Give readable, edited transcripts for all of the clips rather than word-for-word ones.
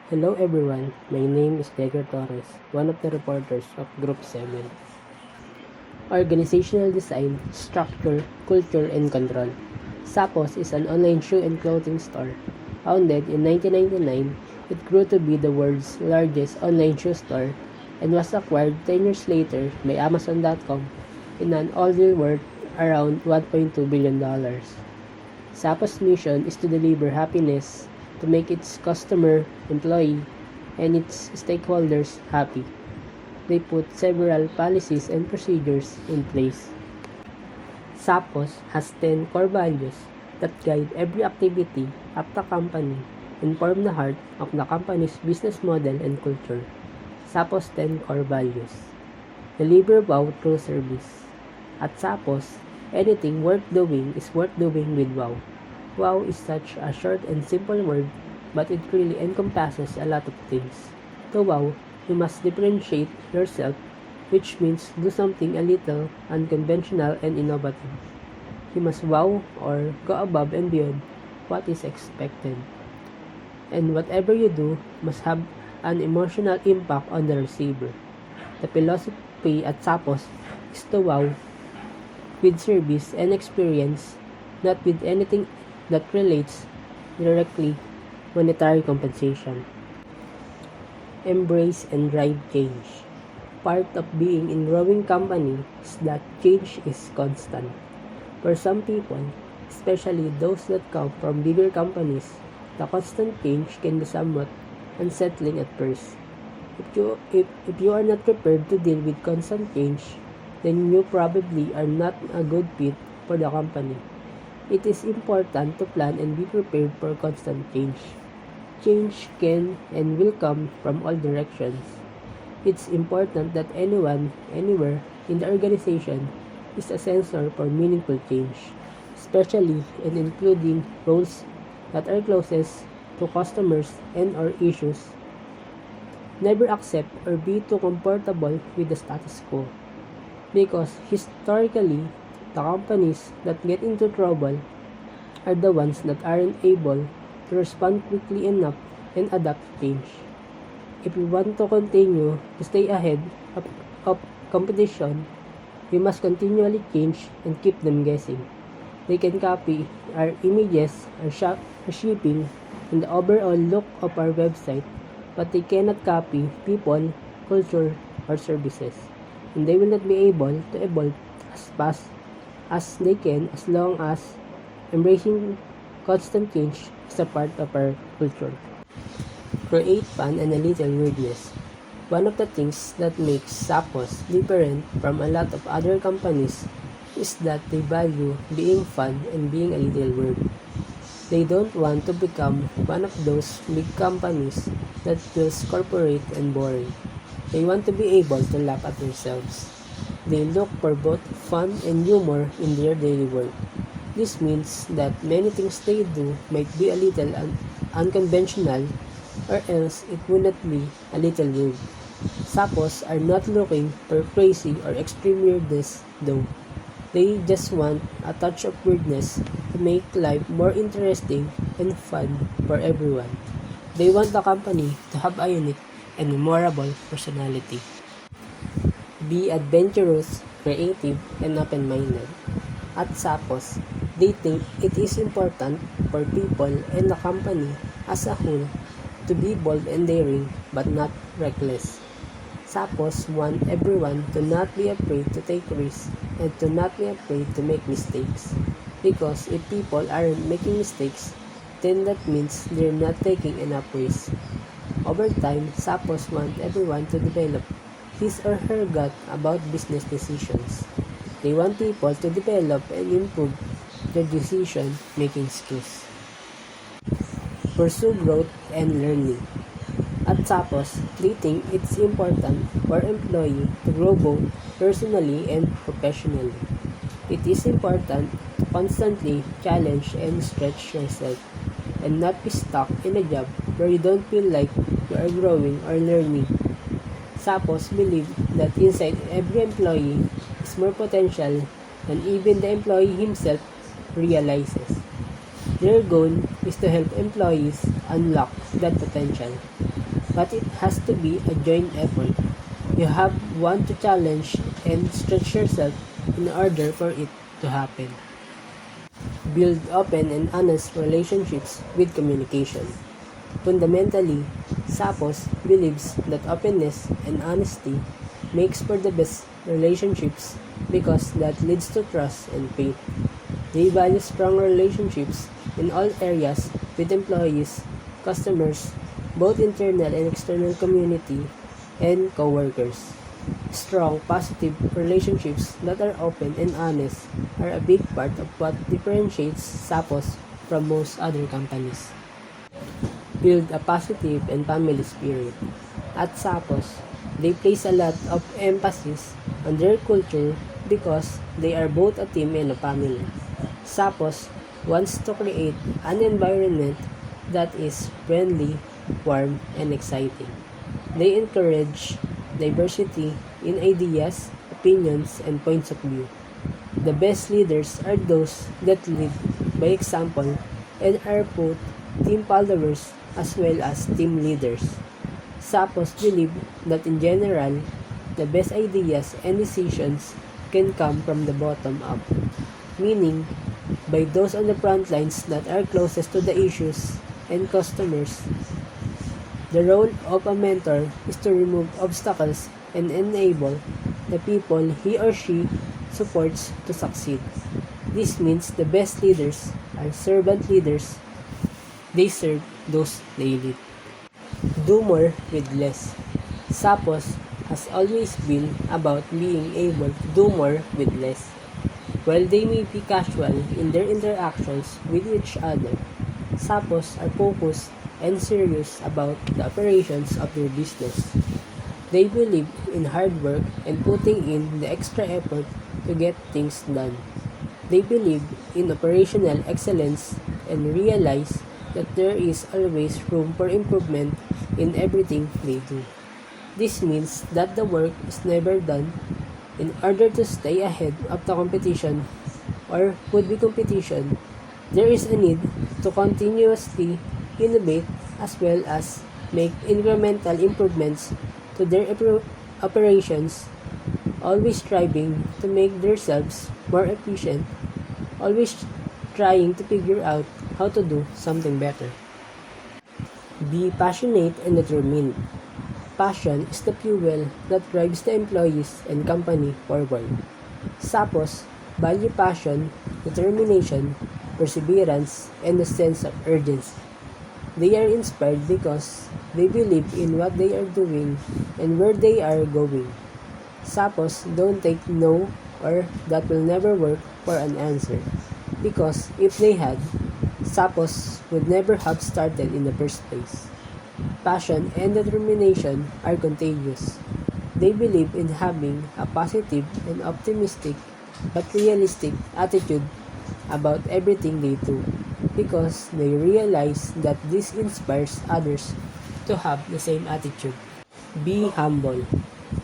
Hello everyone, my name is Degger Torres, one of the reporters of Group 7. Organizational Design, Structure, Culture, and Control. Sapos is an online shoe and clothing store. Founded in 1999, it grew to be the world's largest online shoe store and was acquired 10 years later by Amazon.com in an all-deal worth around $1.2 billion. Sapos' mission is to deliver happiness to make its customer, employee, and its stakeholders happy. They put several policies and procedures in place. Sapos has 10 core values that guide every activity at the company and form the heart of the company's business model and culture. Sapos 10 core values. Deliver wow through service. At Sapos, anything worth doing is worth doing with wow. Wow is such a short and simple word, but it really encompasses a lot of things. To wow, you must differentiate yourself, which means do something a little unconventional and innovative. You must wow or go above and beyond what is expected. And whatever you do must have an emotional impact on the receiver. The philosophy at Sapos is to wow with service and experience, not with anything that relates directly monetary compensation. Embrace and drive change. Part of being in growing company is that change is constant. For some people, especially those that come from bigger companies, the constant change can be somewhat unsettling at first. If you are not prepared to deal with constant change, then you probably are not a good fit for the company. It is important to plan and be prepared for constant change. Change can and will come from all directions. It's important that anyone, anywhere in the organization is a sensor for meaningful change, especially and including roles that are closest to customers and or issues. Never accept or be too comfortable with the status quo, because historically, the companies that get into trouble are the ones that aren't able to respond quickly enough and adapt to change. If you want to continue to stay ahead of competition, you must continually change and keep them guessing. They can copy our images, our shipping, and the overall look of our website, but they cannot copy people, culture, or services. And they will not be able to evolve as fast as they can as long as embracing constant change is a part of our culture. Create fun and a little weirdness. One of the things that makes Sapos different from a lot of other companies is that they value being fun and being a little weird. They don't want to become one of those big companies that feels corporate and boring. They want to be able to laugh at themselves. They look for both fun and humor in their daily work. This means that many things they do might be a little unconventional, or else it would not be a little weird. Sapos are not looking for crazy or extreme weirdness though. They just want a touch of weirdness to make life more interesting and fun for everyone. They want the company to have a unique and memorable personality. Be adventurous, creative, and open-minded. At Sapos, they think it is important for people and the company as a whole to be bold and daring but not reckless. Sapos want everyone to not be afraid to take risks and to not be afraid to make mistakes. Because if people aren't making mistakes, then that means they're not taking enough risks. Over time, Sapos want everyone to develop his or her gut about business decisions. They want people to develop and improve their decision-making skills. Pursue growth and learning. At Sapos, they think it's important for employee to grow both personally and professionally. It is important to constantly challenge and stretch yourself and not be stuck in a job where you don't feel like you are growing or learning. Sapos believe that inside every employee is more potential than even the employee himself realizes. Their goal is to help employees unlock that potential. but it has to be a joint effort. You have one to challenge and stretch yourself in order for it to happen. Build open and honest relationships with communication. Fundamentally, Sapos believes that openness and honesty makes for the best relationships because that leads to trust and faith. They value strong relationships in all areas with employees, customers, both internal and external community, and coworkers. Strong, positive relationships that are open and honest are a big part of what differentiates Sapos from most other companies. Build a positive and family spirit. At Sapos, they place a lot of emphasis on their culture because they are both a team and a family. Sapos wants to create an environment that is friendly, warm, and exciting. They encourage diversity in ideas, opinions, and points of view. The best leaders are those that lead by example and are both team followers as well as team leaders. Sapos believe that in general, the best ideas and decisions can come from the bottom up, meaning by those on the front lines that are closest to the issues and customers. The role of a mentor is to remove obstacles and enable the people he or she supports to succeed. This means the best leaders are servant leaders. They serve those they lead. Do more with less. Sapos has always been about being able to do more with less. While they may be casual in their interactions with each other, Sapos are focused and serious about the operations of their business. They believe in hard work and putting in the extra effort to get things done. They believe in operational excellence and realize that there is always room for improvement in everything they do. This means that the work is never done. In order to stay ahead of the competition or would-be competition, there is a need to continuously innovate as well as make incremental improvements to their operations, always striving to make themselves more efficient, always trying to figure out how to do something better. Be passionate and determined. Passion is the fuel that drives the employees and company forward. Sapos value passion, determination, perseverance, and a sense of urgency. They are inspired because they believe in what they are doing and where they are going. Sapos don't take no or that will never work for an answer, because if they had, Sapos would never have started in the first place. Passion and determination are contagious. They believe in having a positive and optimistic but realistic attitude about everything they do, because they realize that this inspires others to have the same attitude. Be humble.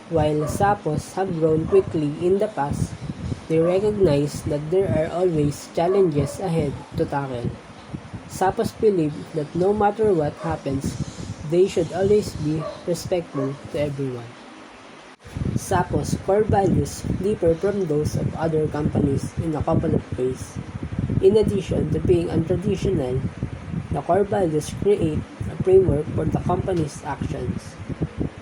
While Sapos have grown quickly in the past, they recognize that there are always challenges ahead to tackle. Sapos believe that no matter what happens, they should always be respectful to everyone. Sapos' core values differ from those of other companies in a couple of ways. In addition to being untraditional, the core values create a framework for the company's actions.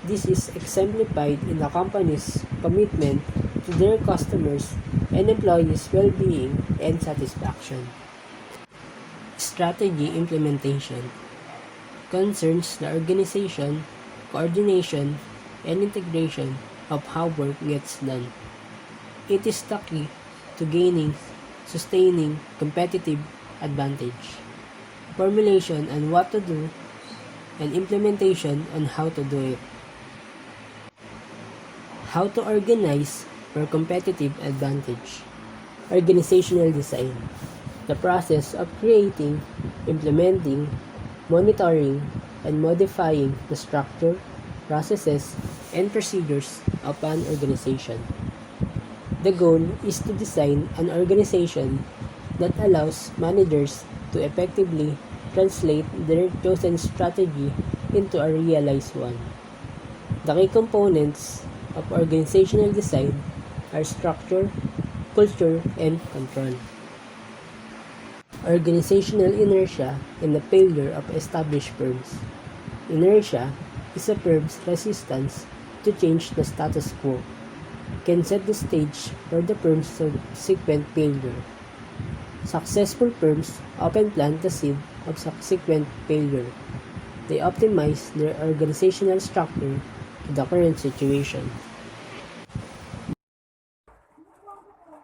This is exemplified in the company's commitment to their customers and employees' well-being and satisfaction. Strategy implementation concerns the organization, coordination, and integration of how work gets done. It is the key to gaining, sustaining competitive advantage. Formulation on what to do and implementation on how to do it. How to organize for competitive advantage. Organizational design. The process of creating, implementing, monitoring, and modifying the structure, processes, and procedures of an organization. The goal is to design an organization that allows managers to effectively translate their chosen strategy into a realized one. The key components of organizational design are structure, culture, and control. Organizational inertia and the failure of established firms. Inertia is a firm's resistance to change the status quo, can set the stage for the firm's subsequent failure. Successful firms often plant the seed of subsequent failure. They optimize their organizational structure to the current situation.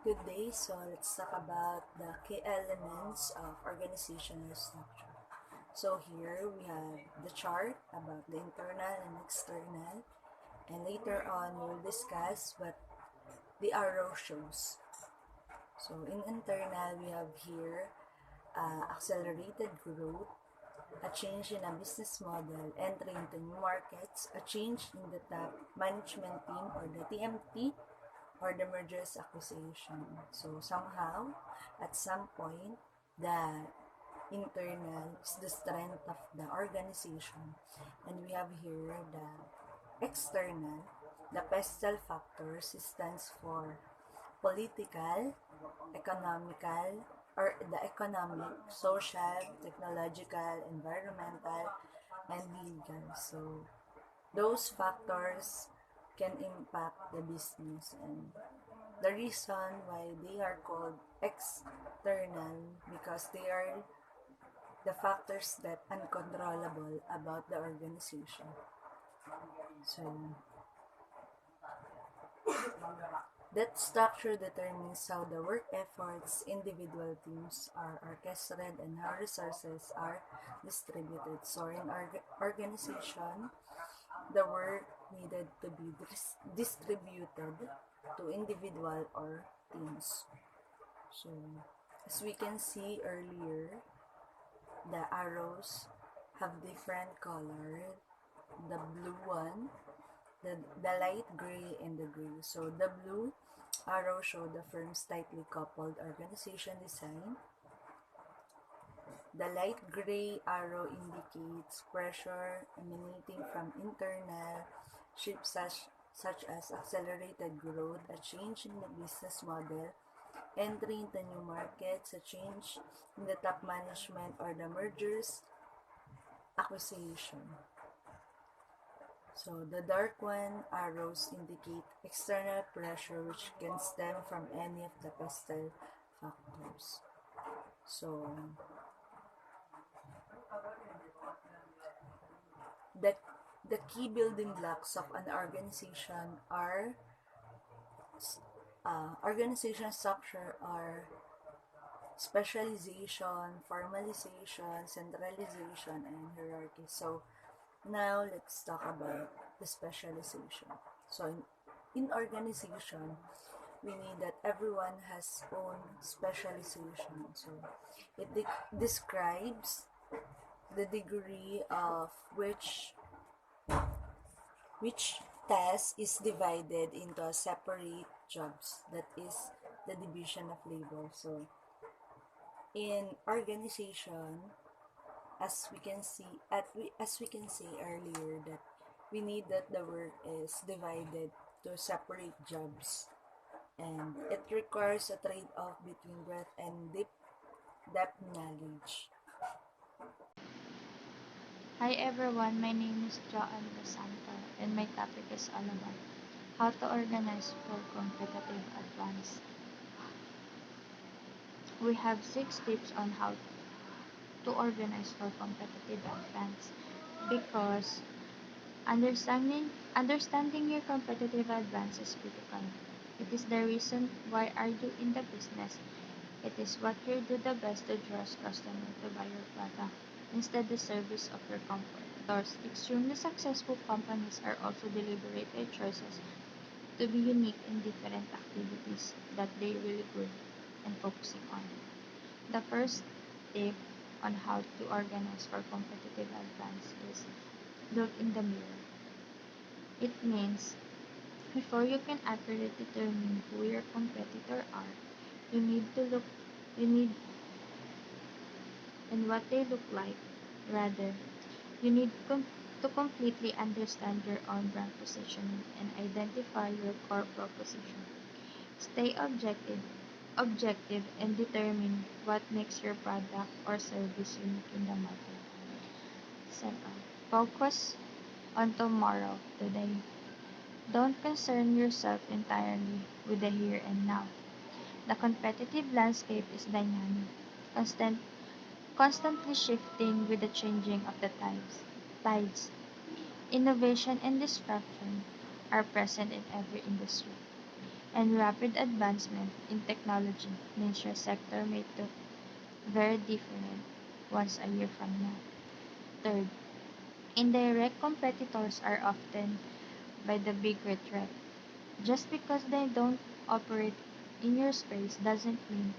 Good day. So let's talk about the key elements of organizational structure. So here we have the chart about the internal and external, and later on we'll discuss what the arrow shows. So in internal, we have here accelerated growth, a change in a business model, entry into new markets, a change in the top management team or the TMT, or the mergers acquisition. So somehow, at some point, the internal is the strength of the organization, and we have here the external. The pestle factors stands for political, economical, or the economic, social, technological, environmental, and legal. So those factors can impact the business, and the reason why they are called external because they are the factors that uncontrollable about the organization. So that structure determines how the work efforts individual teams are orchestrated and how resources are distributed. So in our organization, the work needed to be distributed to individual or teams. So as we can see earlier, the arrows have different color. The blue one, the light gray, and the gray. So the blue arrow show the firm's tightly coupled organization design. The light gray arrow indicates pressure emanating from internal shifts such as accelerated growth, a change in the business model, entry into new markets, a change in the top management, or the mergers acquisition. So the dark one arrows indicate external pressure which can stem from any of the pestle factors. So the the key building blocks of an organization are organization structure are specialization, formalization, centralization, and hierarchy. So now let's talk about the specialization. So in organization, we need that everyone has own specialization. So it describes the degree of which task is divided into a separate jobs, that is the division of labor. So in organization, as we can see earlier, that we need that the work is divided to separate jobs, and it requires a trade-off between breadth and depth knowledge. Hi everyone, my name is Joanne Santo and my topic is all about how to organize for competitive advance. We have 6 tips on how to organize for competitive advance because understanding your competitive advance is critical. It is the reason why are you in the business. It is what you do the best to draw customers to buy your product instead the service of your competitors. Extremely successful companies are also deliberate their choices to be unique in different activities that they really good and focusing on. The first tip on how to organize for competitive advance is look in the mirror. It means before you can accurately determine who your competitor are, you need to look you need and what they look like. Rather, you need to completely understand your own brand positioning and identify your core proposition. Stay objective and determine what makes your product or service unique in the market. Second, focus on tomorrow, today. Don't concern yourself entirely with the here and now. The competitive landscape is dynamic, constant, constantly shifting with the changing of the tides. Innovation and disruption are present in every industry, and rapid advancement in technology means your sector may look very different once a year from now. Third, indirect competitors are often by the bigger threat. Just because they don't operate in your space doesn't mean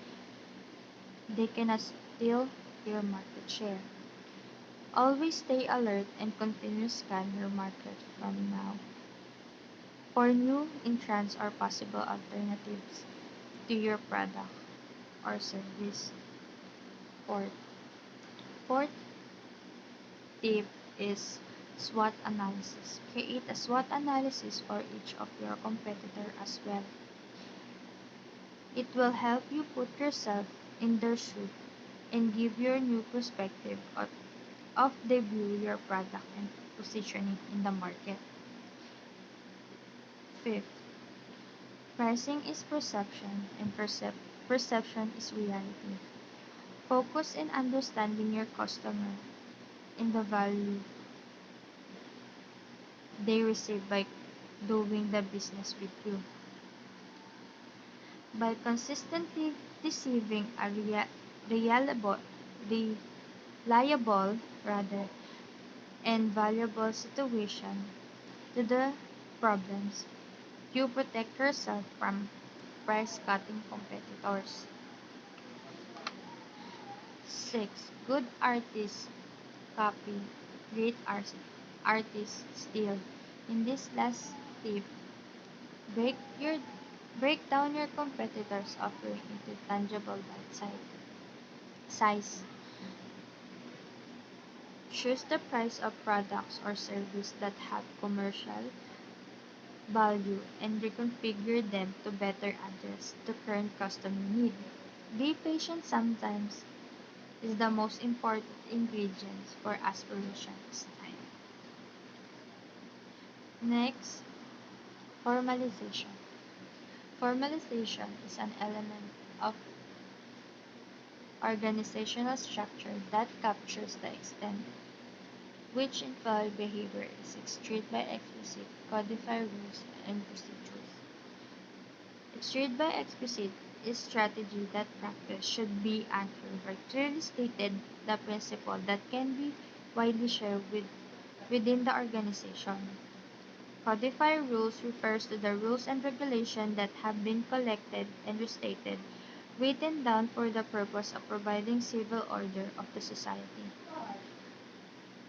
they cannot steal your market share. Always stay alert and continue scan your market from now for new entrants or possible alternatives to your product or service. Fourth, fourth tip is SWOT analysis. Create a SWOT analysis for each of your competitor as well. It will help you put yourself in their shoes and give your new perspective of the view your product and positioning in the market. Fifth, pricing is perception and perception is reality. Focus in understanding your customer and the value they receive by doing the business with you. By consistently deceiving a reliable, reliable rather, and valuable situation to the problems, you protect yourself from price-cutting competitors. 6. Good artists copy, great artists steal. In this last tip, break your break down your competitors' offering into tangible size. Choose the price of products or service that have commercial value and reconfigure them to better address the current customer need. Be patient sometimes is the most important ingredient for aspirations time. Next, formalization. Formalization is an element of organizational structure that captures the extent which employee behavior is extracted by explicit codified rules and procedures. Extracted by explicit is strategy that practice should be anchored by clearly stated the principle that can be widely shared within the organization. Codified rules refers to the rules and regulations that have been collected and restated, written down for the purpose of providing civil order of the society.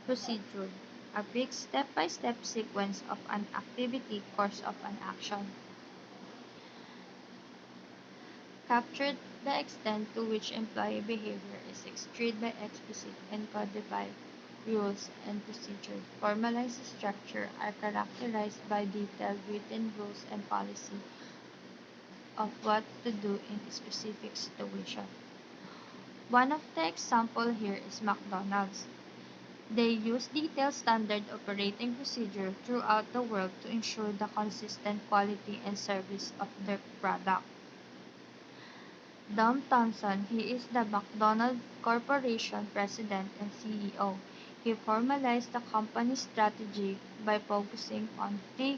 Procedure: a big step-by-step sequence of an activity, course of an action. Captured the extent to which employee behavior is extracted by explicit and codified rules and procedure. Formalized structure are characterized by detailed written rules and policy of what to do in a specific situation. One of the examples here is McDonald's. They use detailed standard operating procedure throughout the world to ensure the consistent quality and service of their product. Dom Thompson, he is the McDonald Corporation president and CEO. He formalized the company's strategy by focusing on three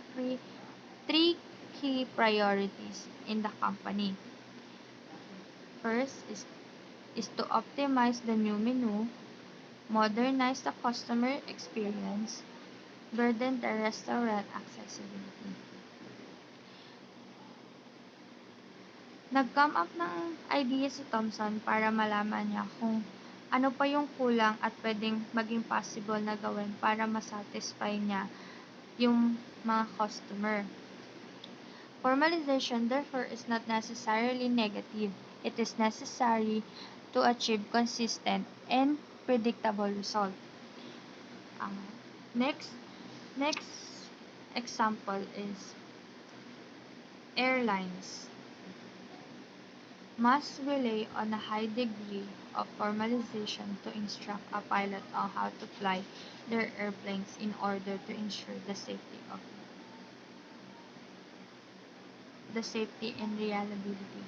key priorities in the company. First is to optimize the new menu, modernize the customer experience, burden the restaurant accessibility. Nag-come up ng idea si Thompson para malaman niya kung ano pa yung kulang at pwedeng maging possible na gawin para masatisfy niya yung mga customer. Formalization, therefore, is not necessarily negative. It is necessary to achieve consistent and predictable result. Next, next example is airlines must rely on a high degree of formalization to instruct a pilot on how to fly their airplanes in order to ensure the safety and reliability.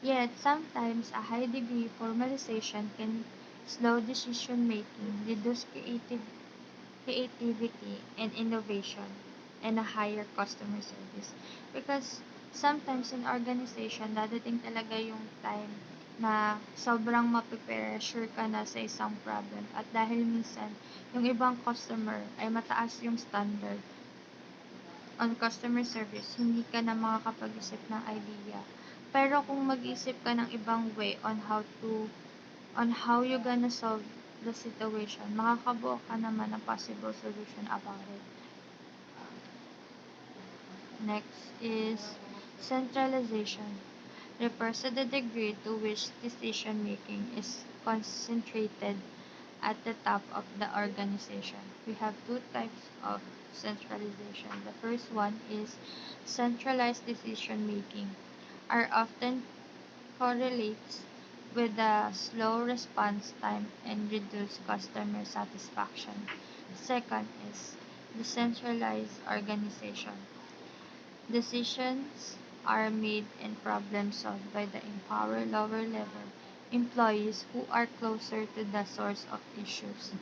Yet, sometimes a high degree of formalization can slow decision making, reduce creativity and innovation, and a higher customer service. Because sometimes in organization, dadating talaga yung time na sobrang mapipressure ka na sa isang problem. At dahil minsan, yung ibang customer ay mataas yung standard on customer service, hindi ka na makakapag-isip ng idea. Pero kung mag-isip ka ng ibang way on how you gonna solve the situation, makakabuo ka naman ng possible solution about it. Next is centralization. Refers to the degree to which decision making is concentrated at the top of the organization. We have two types of centralization. The first one is centralized decision making are often correlates with a slow response time and reduced customer satisfaction. Second is decentralized organization. Decisions are made and problems solved by the empower lower level employees who are closer to the source of issues.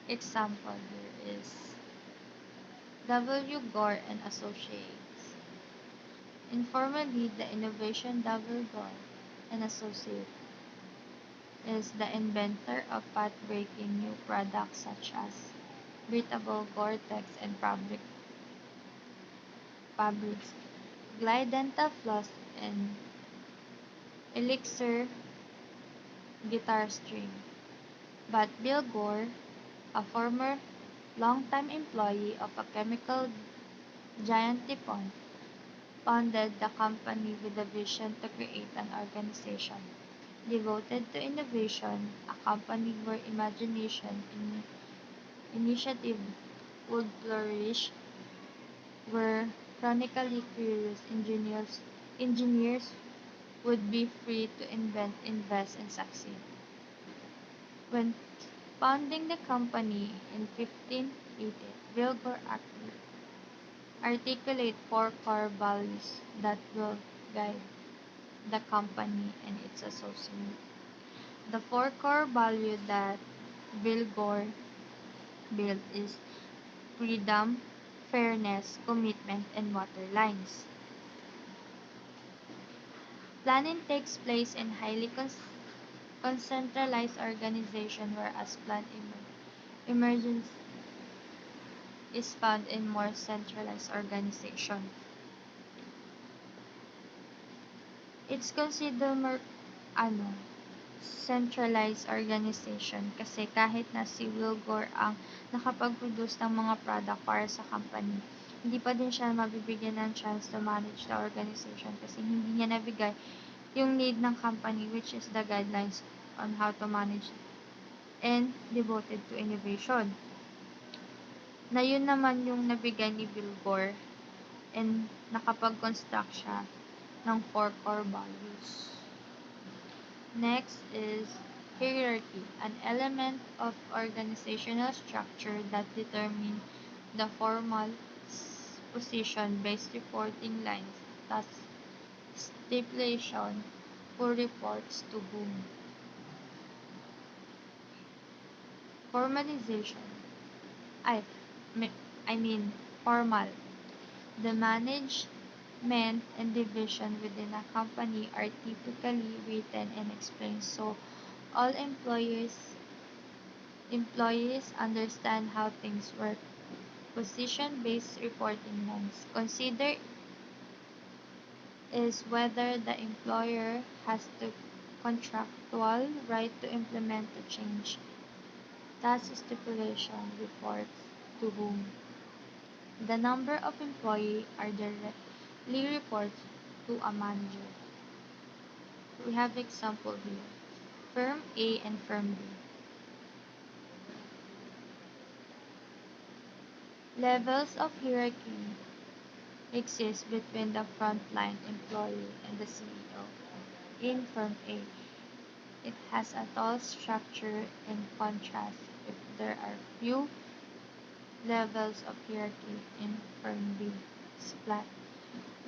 Example here is W. Gore and Associates. Informally, the innovation W. Gore and Associates is the inventor of path-breaking new products such as breathable Gore-Tex and fabrics, Glide dental floss, and Elixir guitar string. But Bill Gore, a former longtime employee of a chemical giant DuPont, founded the company with a vision to create an organization devoted to innovation, a company where imagination and initiative would flourish, where chronically curious engineers would be free to invent, invest, and succeed. When founding the company in 1580, Bill Gore articulate four core values that will guide the company and its associates. The four core values that Bill Gore built is freedom, fairness, commitment, and water lines. Planning takes place in highly concentralized organization, whereas plant emergence is found in more centralized organization. It's considered more centralized organization kasi kahit na si Will Gore ang nakapag-produce ng mga product para sa company, hindi pa din siya mabibigyan ng chance to manage the organization kasi hindi niya nabigay yung need ng company, which is the guidelines on how to manage and devoted to innovation. Na yun naman yung nabigay ni Bill Gore and nakapag-construct siya ng four core values. Next is hierarchy, an element of organizational structure that determines the formal position-based reporting lines, thus stipulation who reports to whom. Formalization. I, I mean formal. The management and division within a company are typically written and explained so all employees understand how things work. Position-based reporting lines. Consider is whether the employer has the contractual right to implement the change. Thus, stipulation reports to whom. The number of employees are directly reports to a manager. We have example here. Firm A and Firm B. Levels of hierarchy exist between the frontline employee and the CEO. In Firm A, it has a tall structure. In contrast, if there are few levels of hierarchy in Firm B, it's flat.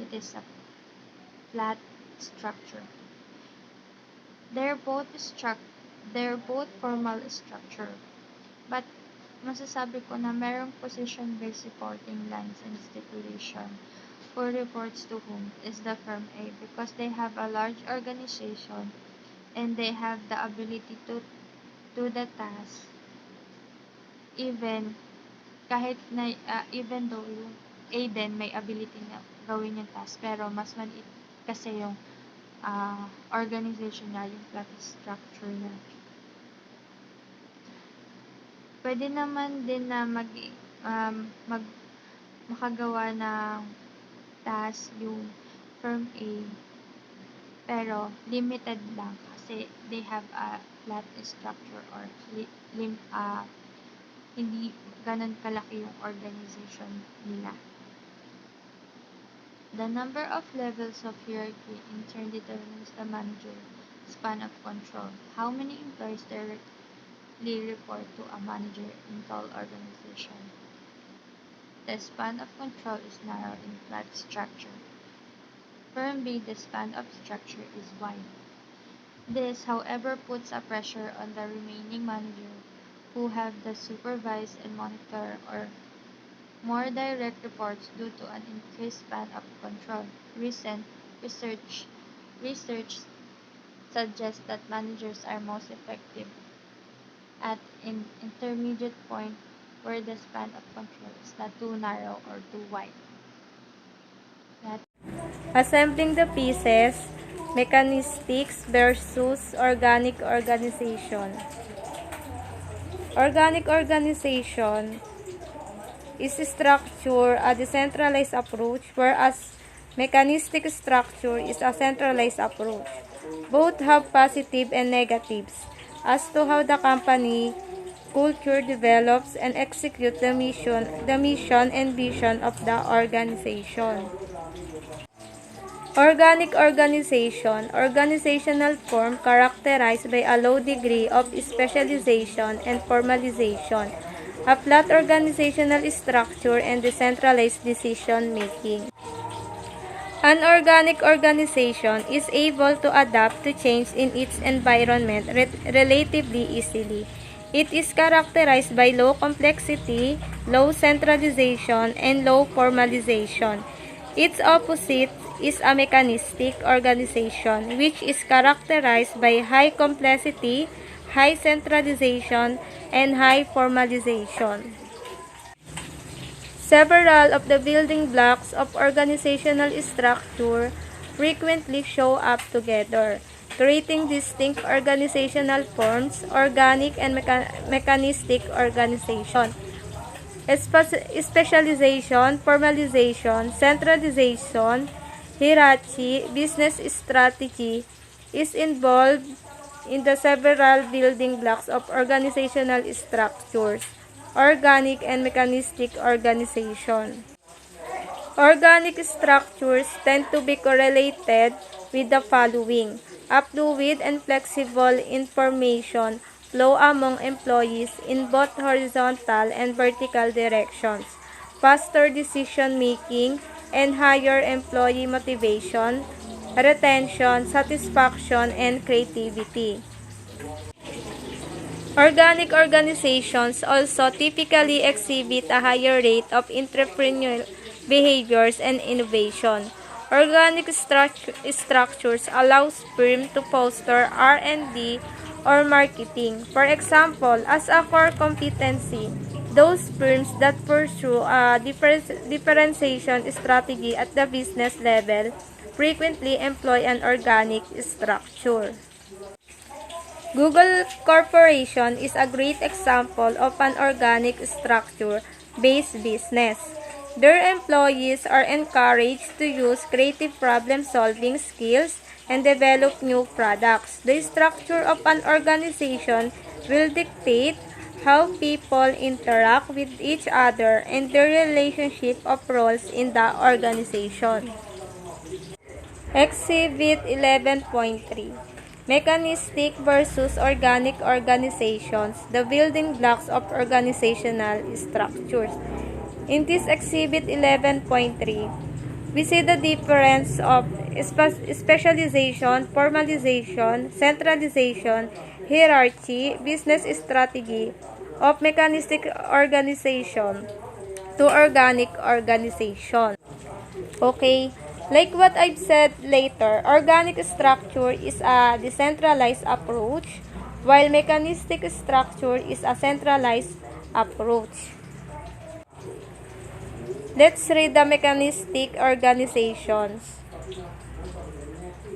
It is a flat structure. They're both they're both formal structure. But masasabi ko na merong position-based reporting lines and stipulation who reports to whom is the Firm A because they have a large organization and they have the ability to do the task even kahit na even though yung A din may ability na gawin yung task pero mas maliit kasi yung organization niya, yung flat structure niya. Pwede naman din na makagawa ng task yung Firm A pero limited lang kasi they have a flat structure or hindi ganun kalaki yung organization nila. The number of levels of hierarchy in turn determines the manager span of control. How many employees directly report to a manager in all organization? The span of control is narrow in flat structure. Firm B, the span of structure is wide. This, however, puts a pressure on the remaining manager who have the supervise and monitor or more direct reports due to an increased span of control. Recent research suggests that managers are most effective at an intermediate point where the span of control is not too narrow or too wide. Assembling the pieces, mechanistics versus organic organization. Organic organization is structure a decentralized approach, whereas mechanistic structure is a centralized approach. Both have positive and negatives as to how the company culture develops and executes the mission and vision of the organization. Organic organization, organizational form characterized by a low degree of specialization and formalization, a flat organizational structure, and decentralized decision making. An organic organization is able to adapt to change in its environment relatively easily. It is characterized by low complexity, low centralization, and low formalization. Its opposite is a mechanistic organization, which is characterized by high complexity, high centralization, and high formalization. Several of the building blocks of organizational structure frequently show up together, creating distinct organizational forms: organic and mechanistic organization. Specialization, formalization, centralization, hierarchy, business strategy is involved in the several building blocks of organizational structures, organic and mechanistic organization. Organic structures tend to be correlated with the following: a fluid and flexible information flow among employees in both horizontal and vertical directions, faster decision-making, and higher employee motivation, retention, satisfaction, and creativity. Organic organizations also typically exhibit a higher rate of entrepreneurial behaviors and innovation. Organic structures allows firms to foster R&D or marketing, for example, as a core competency. Those firms that pursue a differentiation strategy at the business level frequently employ an organic structure. Google Corporation is a great example of an organic structure-based business. Their employees are encouraged to use creative problem-solving skills and develop new products. The structure of an organization will dictate how people interact with each other, and the relationship of roles in the organization. Exhibit 11.3 Mechanistic versus Organic Organizations, the building blocks of organizational structures. In this Exhibit 11.3, we see the difference of specialization, formalization, centralization, hierarchy, business strategy of mechanistic organization to organic organization. Okay, like what I've said later, organic structure is a decentralized approach, while mechanistic structure is a centralized approach. Let's read the mechanistic organizations.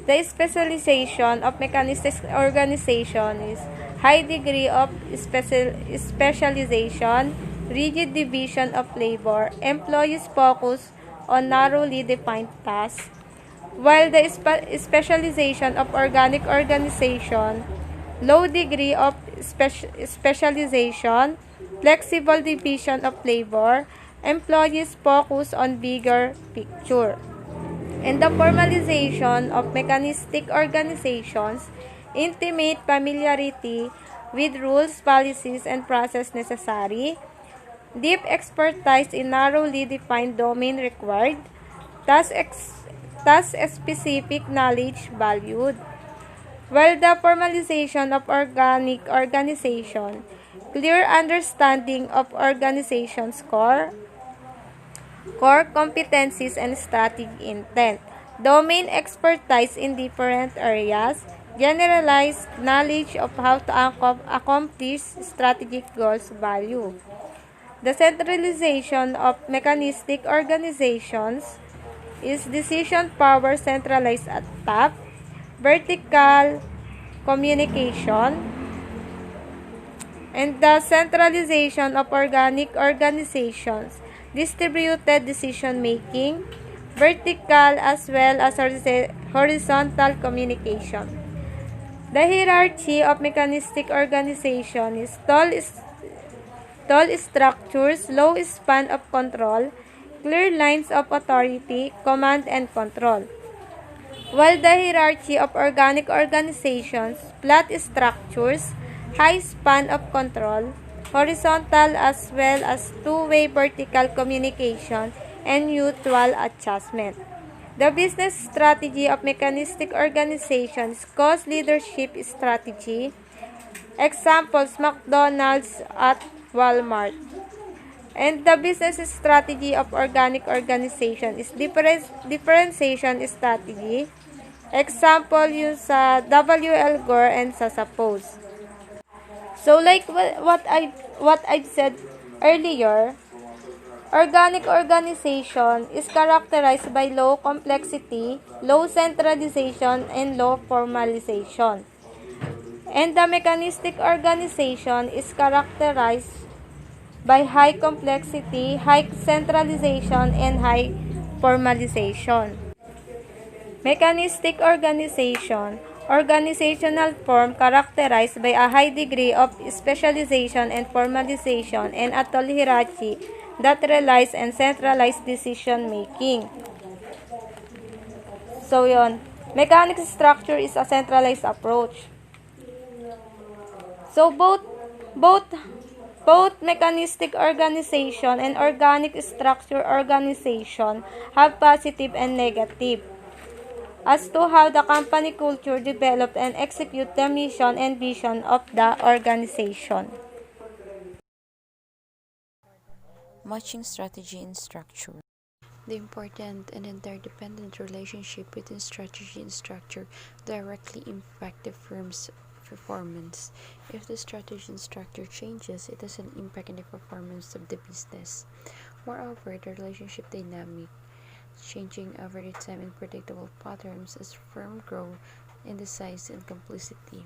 The specialization of mechanistic organization is high degree of specialization, rigid division of labor, employees focus on narrowly defined tasks, while the specialization of organic organization, low degree of specialization, flexible division of labor, employees focus on bigger picture. And the formalization of mechanistic organizations, intimate familiarity with rules, policies, and process necessary, deep expertise in narrowly defined domain required, task-specific knowledge valued. While the formalization of organic organization, clear understanding of organization's core competencies and strategic intent, domain expertise in different areas, generalized knowledge of how to accomplish strategic goals value. The centralization of mechanistic organizations is decision power centralized at top, vertical communication, and the centralization of organic organizations, distributed decision making, vertical as well as horizontal communication. The hierarchy of mechanistic organization is tall structures, low span of control, clear lines of authority, command and control. While the hierarchy of organic organizations, flat structures, high span of control, horizontal as well as two-way vertical communication, and mutual adjustment. The business strategy of mechanistic organizations, cost leadership strategy. Examples, McDonald's at Walmart. And the business strategy of organic organization is differentiation strategy. Example yung sa W.L. Gore and sa Suppose. So like what I've said earlier, organic organization is characterized by low complexity, low centralization, and low formalization. And the mechanistic organization is characterized by high complexity, high centralization, and high formalization. Mechanistic organization, organizational form characterized by a high degree of specialization and formalization and a tall hierarchy that relies on centralized decision making. So yon, mechanic structure is a centralized approach. So both mechanistic organization and organic structure organization have positive and negative as to how the company culture developed and execute the mission and vision of the organization. Matching strategy and structure. The important and interdependent relationship between strategy and structure directly impact the firm's performance. If the strategy and structure changes, it has an impact on the performance of the business. Moreover, the relationship dynamic, changing over the time in predictable patterns as firm grow in the size and complexity.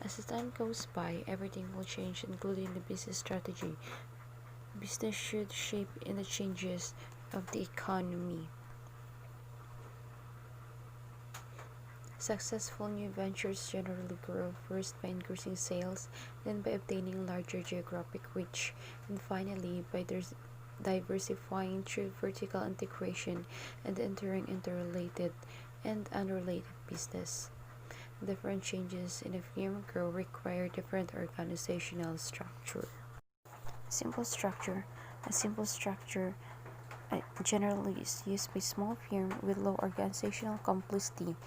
As the time goes by, everything will change, including the business strategy. Business should shape in the changes of the economy. Successful new ventures generally grow first by increasing sales, then by obtaining larger geographic reach, and finally by diversifying through vertical integration and entering interrelated and unrelated business. Different changes in a firm grow require different organizational structure. Simple structure. A simple structure generally is used by small firms with low organizational complexity.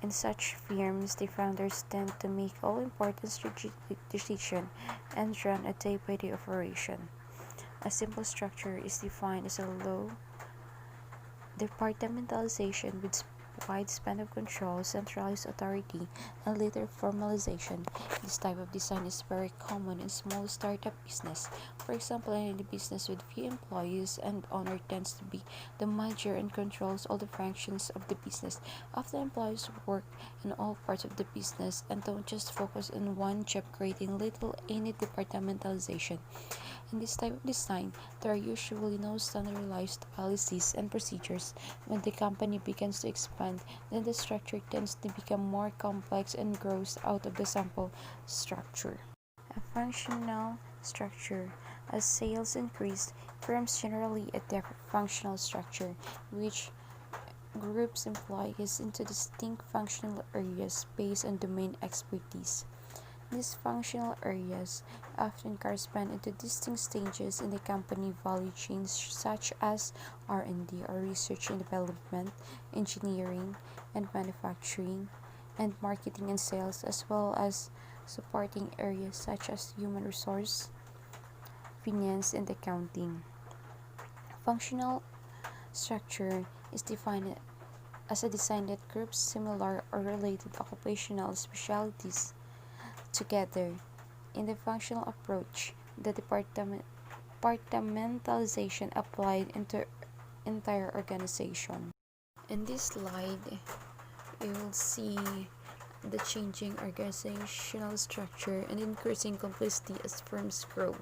In such firms, the founders tend to make all important strategic decisions and run a day-by-day operation. A simple structure is defined as a low departmentalization with wide span of control, centralized authority, and later formalization. This type of design is very common in small startup business. For example, in a business with few employees, and owner tends to be the manager and controls all the functions of the business. Often employees work in all parts of the business and don't just focus on one job, creating little any departmentalization. In this type of design, there are usually no standardized policies and procedures. When the company begins to expand, then the structure tends to become more complex and grows out of the sample structure. A functional structure. As sales increase, firms generally adapt functional structure, which groups employees into distinct functional areas based on domain expertise. These functional areas often correspond into distinct stages in the company value chain such as R&D or research and development, engineering and manufacturing, and marketing and sales, as well as supporting areas such as human resource, finance, and accounting. Functional structure is defined as a design that groups similar or related occupational specialties together. In the functional approach, the departmentalization applied into entire organization. In this slide, you will see the changing organizational structure and increasing complexity as firms grow.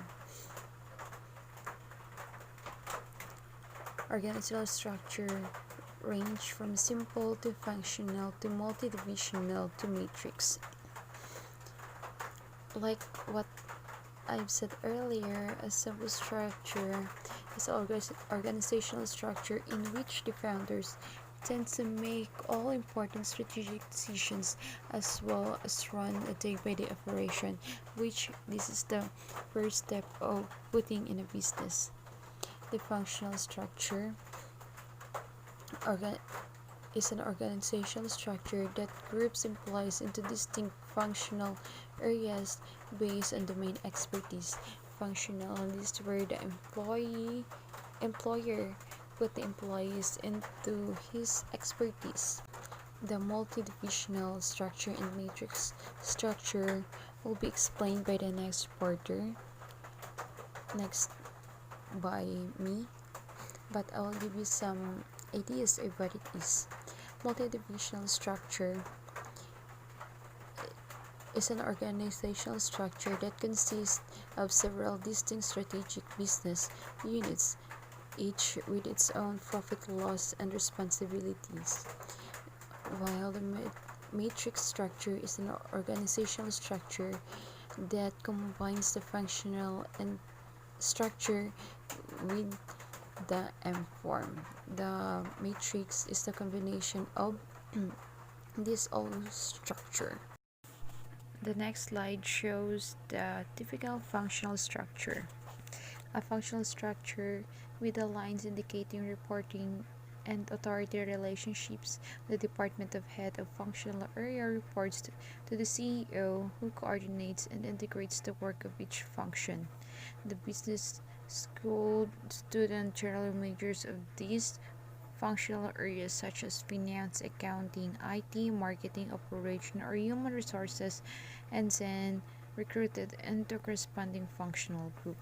Organizational structure range from simple to functional to multidivisional to matrix. Like what I've said earlier, a simple structure is an organizational structure in which the founders tend to make all important strategic decisions as well as run a day-by-day operation, which this is the first step of putting in a business. The functional structure is an organizational structure that groups employees into distinct functional areas based on domain expertise. Functional is where the employer put the employees into his expertise. The multidivisional structure and matrix structure will be explained by the next by me, but I will give you some ideas of what it is. Multidivisional structure is an organizational structure that consists of several distinct strategic business units, each with its own profit, loss, and responsibilities. While the matrix structure is an organizational structure that combines the functional and structure with the M form. The matrix is the combination of this all structure. The next slide shows the typical functional structure. A functional structure with the lines indicating reporting and authority relationships. The department of head of functional area reports to the CEO, who coordinates and integrates the work of each function. The business school student generally majors of these functional areas such as finance, accounting, IT, marketing, operation, or human resources, and then recruited into corresponding functional group.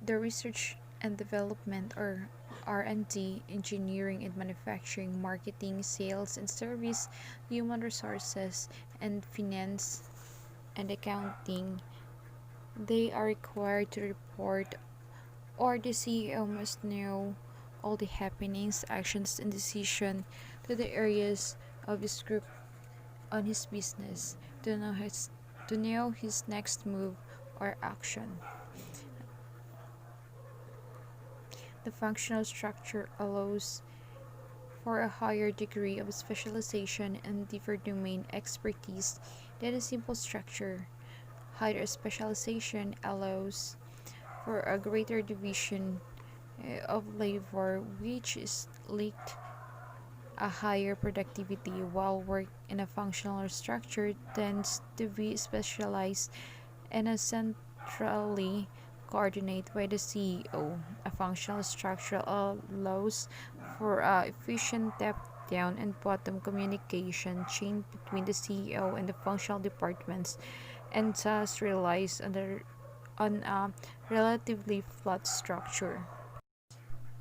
The research and development or R&D, engineering and manufacturing, marketing, sales and service, human resources, and finance and accounting, they are required to report, or the CEO must know all the happenings, actions, and decisions to the areas of his group on his business to know his next move or action. The functional structure allows for a higher degree of specialization and deeper domain expertise than a simple structure. Higher specialization allows for a greater division of labor, which is linked a higher productivity, while work in a functional structure tends to be specialized and is centrally coordinated by the CEO. A functional structure allows for efficient top-down and bottom communication chain between the CEO and the functional departments, and thus relies on a relatively flat structure.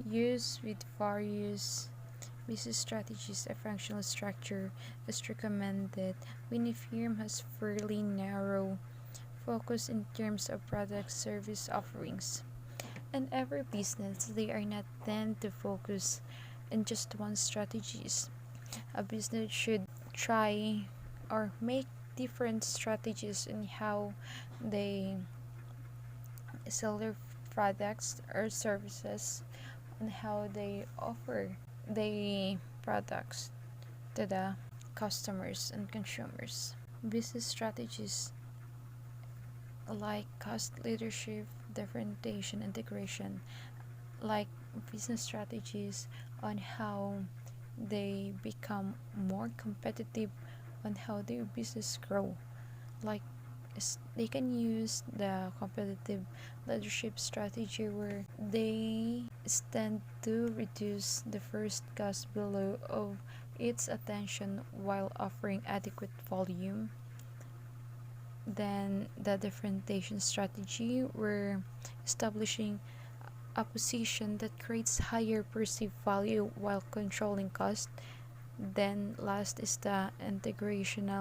Use with various business strategies, a functional structure is recommended when a firm has fairly narrow focus in terms of product service offerings. In every business, they are not tend to focus in just one strategies. A business should try or make different strategies in how they sell their products or services and how they offer the products to the customers and consumers. Business strategies like cost leadership, differentiation, integration, like business strategies on how they become more competitive, on how their business grow, like they can use the competitive leadership strategy where they stand to reduce the first cost below of its attention while offering adequate volume. Then the differentiation strategy where establishing a position that creates higher perceived value while controlling cost. Then last is the integration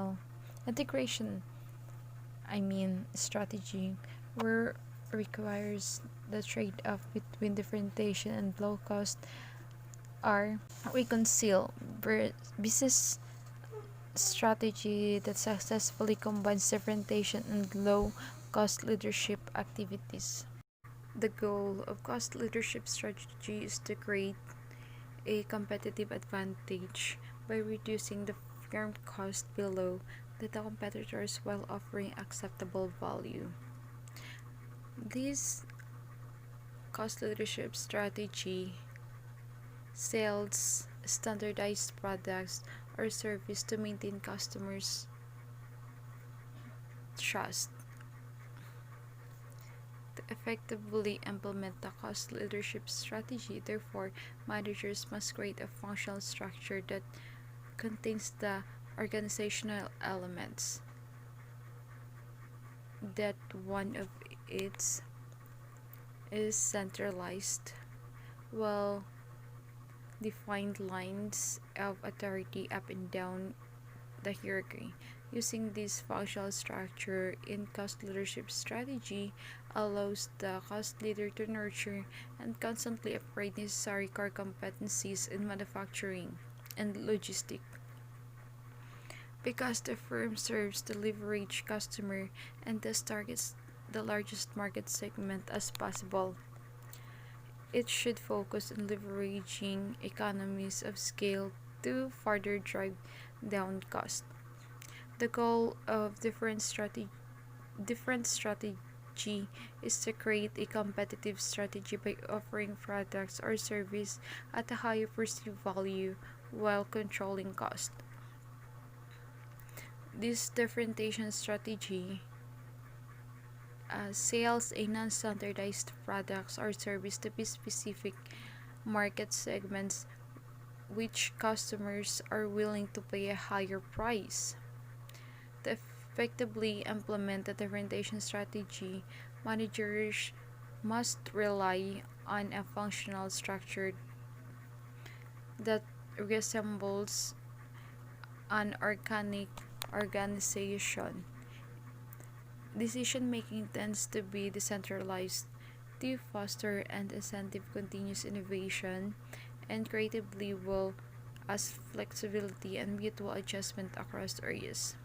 strategy where requires the trade-off between differentiation and low cost are reconciled. Business strategy that successfully combines differentiation and low cost leadership activities. The goal of cost leadership strategy is to create a competitive advantage by reducing the firm cost below the competitors while offering acceptable value. This cost leadership strategy sells standardized products or service to maintain customers' trust. To effectively implement the cost leadership strategy, therefore, managers must create a functional structure that contains the organizational elements. That one of its is centralized, well defined lines of authority up and down the hierarchy. Using this functional structure in cost leadership strategy allows the cost leader to nurture and constantly upgrade necessary core competencies in manufacturing and logistics. Because the firm serves the leverage customer and thus targets the largest market segment as possible, it should focus on leveraging economies of scale to further drive down cost. The goal of different strategy is to create a competitive strategy by offering products or service at a higher perceived value while controlling cost. This differentiation strategy sells a non-standardized products or service to be specific market segments which customers are willing to pay a higher price. To effectively implement the differentiation strategy, managers must rely on a functional structure that resembles an organic organization. Decision making tends to be decentralized to foster and incentive continuous innovation and creatively will as flexibility and mutual adjustment across areas.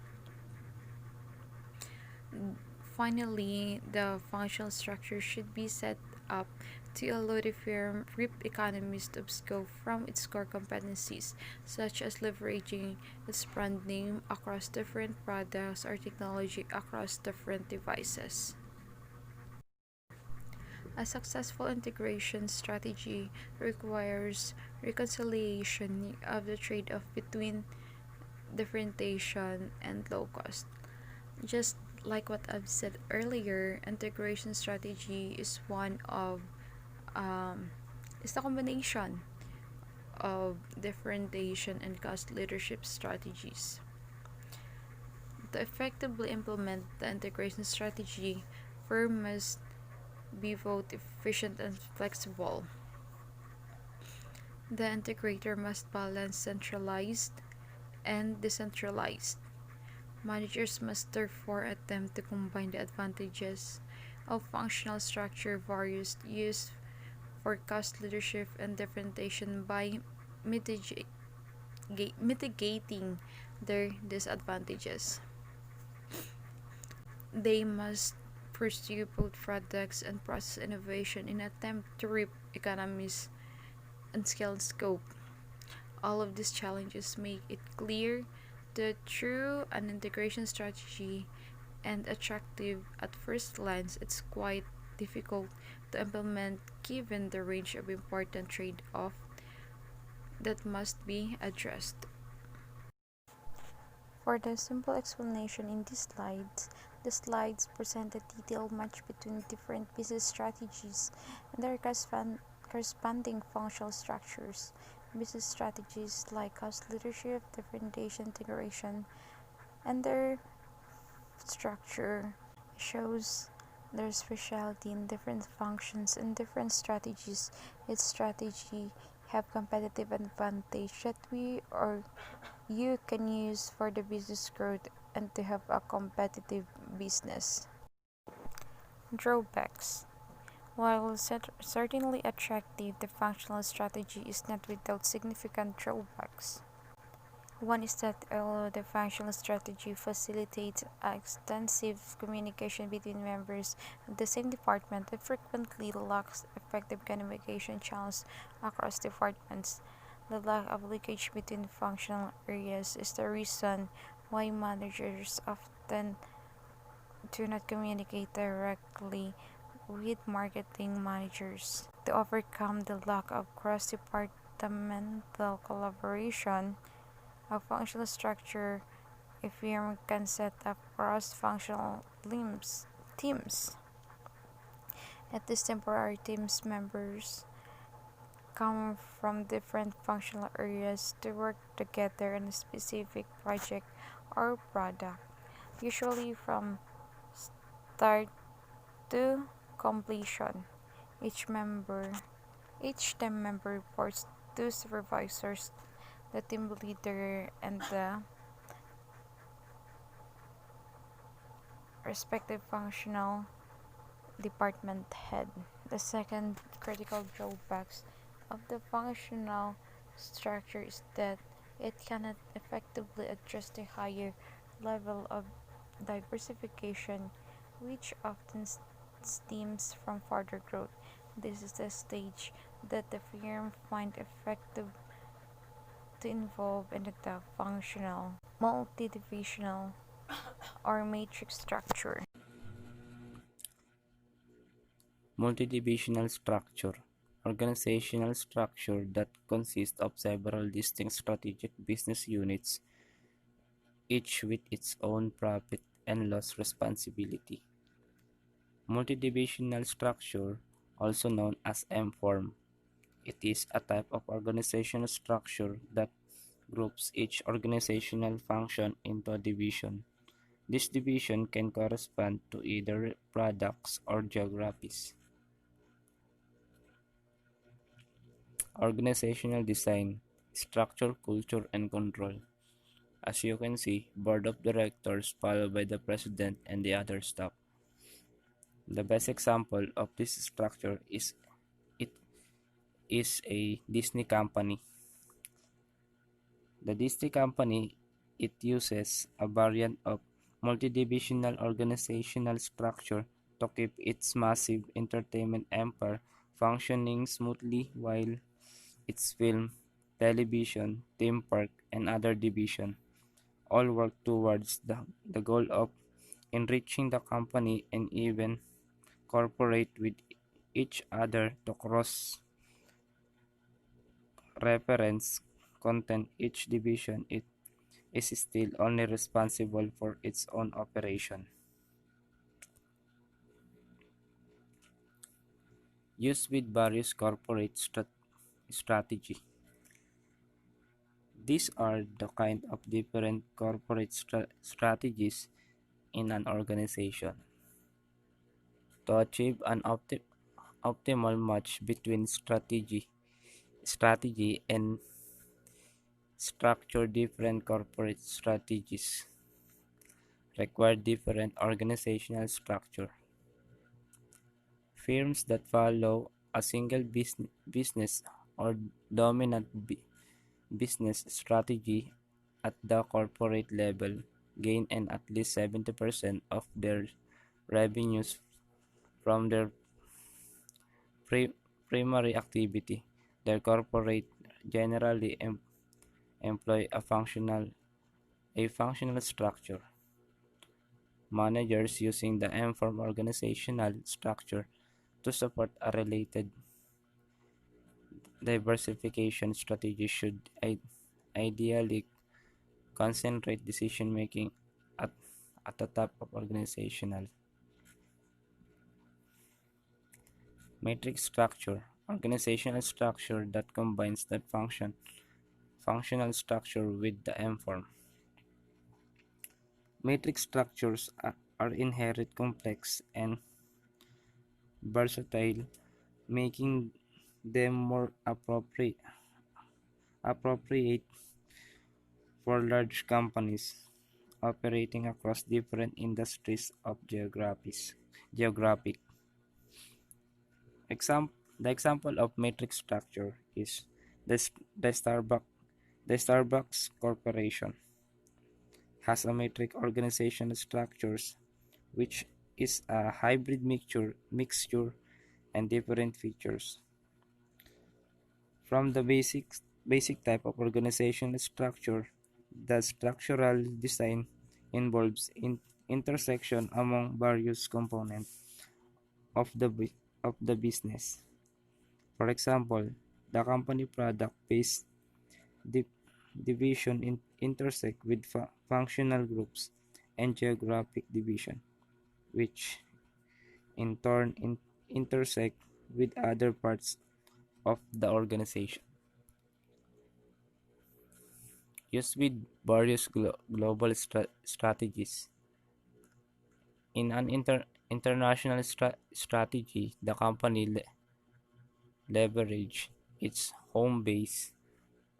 Finally, the functional structure should be set up to allow the firm reap economies of scope from its core competencies, such as leveraging its brand name across different products or technology across different devices. A successful integration strategy requires reconciliation of the trade off between differentiation and low cost. Just like what I've said earlier, integration strategy um, is the combination of differentiation and cost leadership strategies. To effectively implement the integration strategy, firm must be both efficient and flexible. The integrator must balance centralized and decentralized. Managers must therefore attempt to combine the advantages of functional structure various used for cost leadership and differentiation by mitigating their disadvantages. They must pursue both products and process innovation in an attempt to reap economies and scale scope. All of these challenges make it clear that through an integration strategy and attractive at first glance, it's quite difficult to implement given the range of important trade-off that must be addressed. For the simple explanation in these slides, the slides present a detailed match between different business strategies and their corresponding functional structures. Business strategies like cost leadership, differentiation, integration, and their structure shows their specialty in different functions and different strategies. Its strategy have competitive advantage that we or you can use for the business growth and to have a competitive business. Drawbacks. While certainly attractive, the functional strategy is not without significant drawbacks. One is that although the functional strategy facilitates extensive communication between members of the same department, it frequently lacks effective communication channels across departments. The lack of linkage between functional areas is the reason why managers often do not communicate directly with marketing managers. To overcome the lack of cross-departmental collaboration, a functional structure, a firm can set up cross-functional teams. At these temporary teams, members come from different functional areas to work together on a specific project or product, usually from start to completion. Each member, each team member reports to supervisors, the team leader, and the respective functional department head. The second critical drawbacks of the functional structure is that it cannot effectively address the higher level of diversification which often stems from further growth. This is the stage that the firm find effective to involve in the functional, multidivisional, or matrix structure. Multidivisional structure. Organizational structure that consists of several distinct strategic business units, each with its own profit and loss responsibility. Multidivisional structure, also known as M-form. It is a type of organizational structure that groups each organizational function into a division. This division can correspond to either products or geographies. Organizational design, structure, culture, and control. As you can see, board of directors followed by the president and the other staff. The best example of this structure is it is a Disney company. The Disney Company, it uses a variant of multidivisional organizational structure to keep its massive entertainment empire functioning smoothly while its film, television, theme park, and other division all work towards the goal of enriching the company and even cooperate with each other to cross-reference content. Each division it is still only responsible for its own operation. Used with various corporate strategy. These are the kind of different corporate strategies in an organization. To achieve an optimal match between strategy and structure, different corporate strategies require different organizational structure. Firms that follow a single business or dominant business strategy at the corporate level gain at least 70% of their revenues from their pri- primary activity. Their corporate generally employ a functional structure. Managers using the M-form organizational structure to support a related diversification strategy should ideally concentrate decision making at, at the top of organizational. Matrix structure, organizational structure that combines the functional structure with the M form. Matrix structures are inherent complex and versatile, making them more appropriate for large companies operating across different industries of geographic. The example of matrix structure is the, the Starbucks the Starbucks Corporation has a matrix organizational structures which is a hybrid mixture and different features. From the basic type of organizational structure, the structural design involves intersection among various components of the business. For example, the company product-based division intersect with functional groups and geographic division, which in turn intersect with other parts of the organization. Used with various global strategies. In an international strategy, the company leverage its home base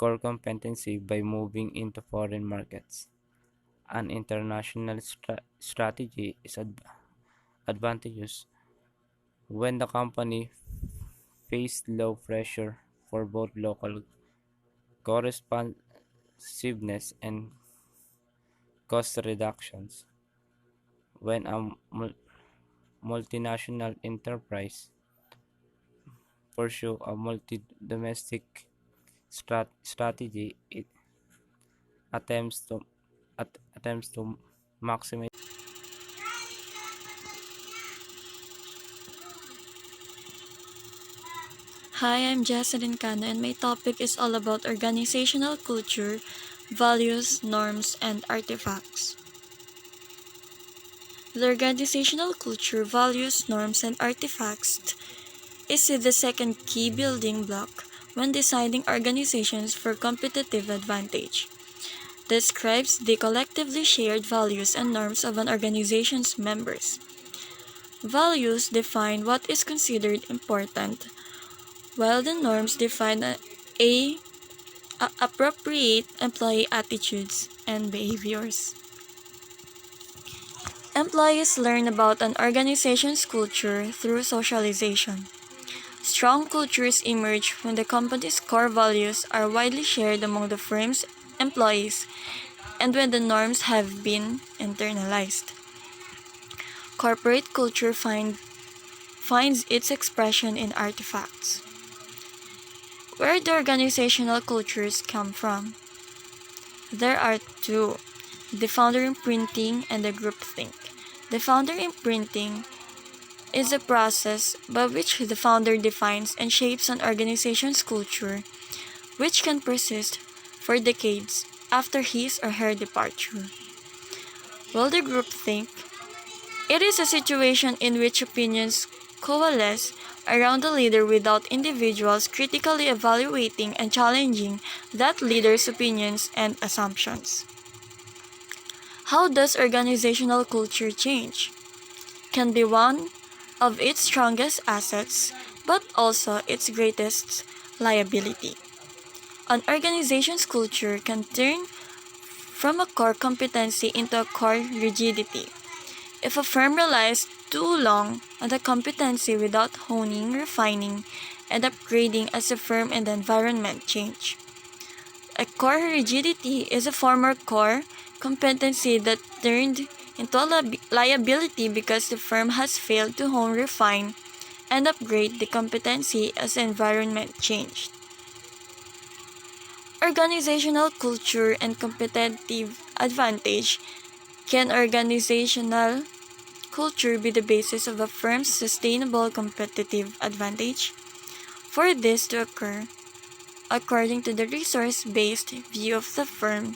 core competency by moving into foreign markets. An international strategy is advantageous when the company faces low pressure for both local corresponsiveness and cost reductions. When a multinational enterprise pursue a multi-domestic strategy, it attempts to attempts to maximize. Hi, I'm Jesselyn Cano, and my topic is all about organizational culture, values, norms, and artifacts. The organizational culture, values, norms, and artifacts is the second key building block when designing organizations for competitive advantage. Describes the collectively shared values and norms of an organization's members. Values define what is considered important, while the norms define appropriate employee attitudes and behaviors. Employees learn about an organization's culture through socialization. Strong cultures emerge when the company's core values are widely shared among the firm's employees and when the norms have been internalized. Corporate culture finds its expression in artifacts. Where do organizational cultures come from? There are two: the founder imprinting and the groupthink. The founder imprinting is a process by which the founder defines and shapes an organization's culture, which can persist for decades after his or her departure. While the groupthink, it is a situation in which opinions coalesce around the leader without individuals critically evaluating and challenging that leader's opinions and assumptions. How does organizational culture change? Can be one of its strongest assets, but also its greatest liability. An organization's culture can turn from a core competency into a core rigidity. If a firm relies too long on the competency without honing, refining, and upgrading as the firm and the environment change. A core rigidity is a former core competency that turned into a liability because the firm has failed to hone, refine, and upgrade the competency as the environment changed. Organizational culture and competitive advantage. Can organizational culture be the basis of a firm's sustainable competitive advantage? For this to occur, according to the resource-based view of the firm,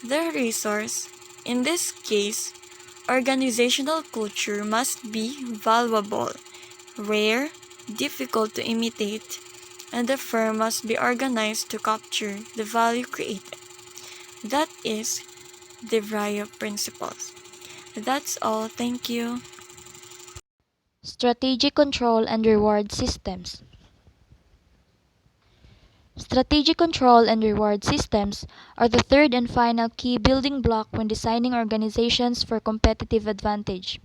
the resource, in this case, organizational culture must be valuable, rare, difficult to imitate, and the firm must be organized to capture the value created. That is the Vrio principles. That's all. Thank you. Strategic control and reward systems. Strategic control and reward systems are the third and final key building block when designing organizations for competitive advantage.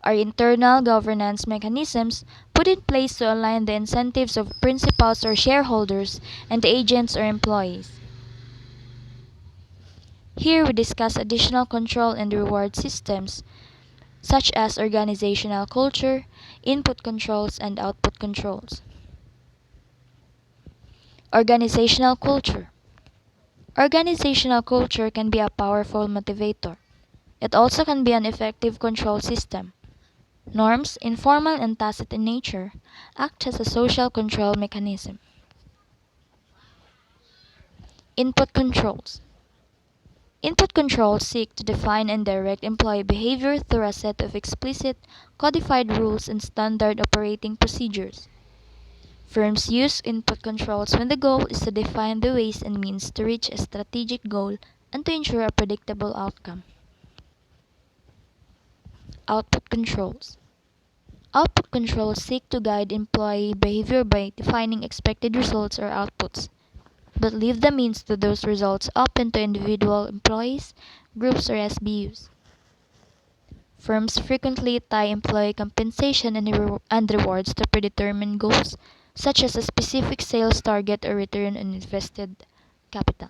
Are internal governance mechanisms put in place to align the incentives of principals or shareholders and the agents or employees. Here we discuss additional control and reward systems such as organizational culture, input controls, and output controls. Organizational culture. Organizational culture can be a powerful motivator. It also can be an effective control system. Norms, informal and tacit in nature, act as a social control mechanism. Input controls. Input controls seek to define and direct employee behavior through a set of explicit, codified rules and standard operating procedures. Firms use input controls when the goal is to define the ways and means to reach a strategic goal and to ensure a predictable outcome. Output controls. Output controls seek to guide employee behavior by defining expected results or outputs, but leave the means to those results open to individual employees, groups, or SBUs. Firms frequently tie employee compensation and rewards to predetermined goals, such as a specific sales target or return on invested capital.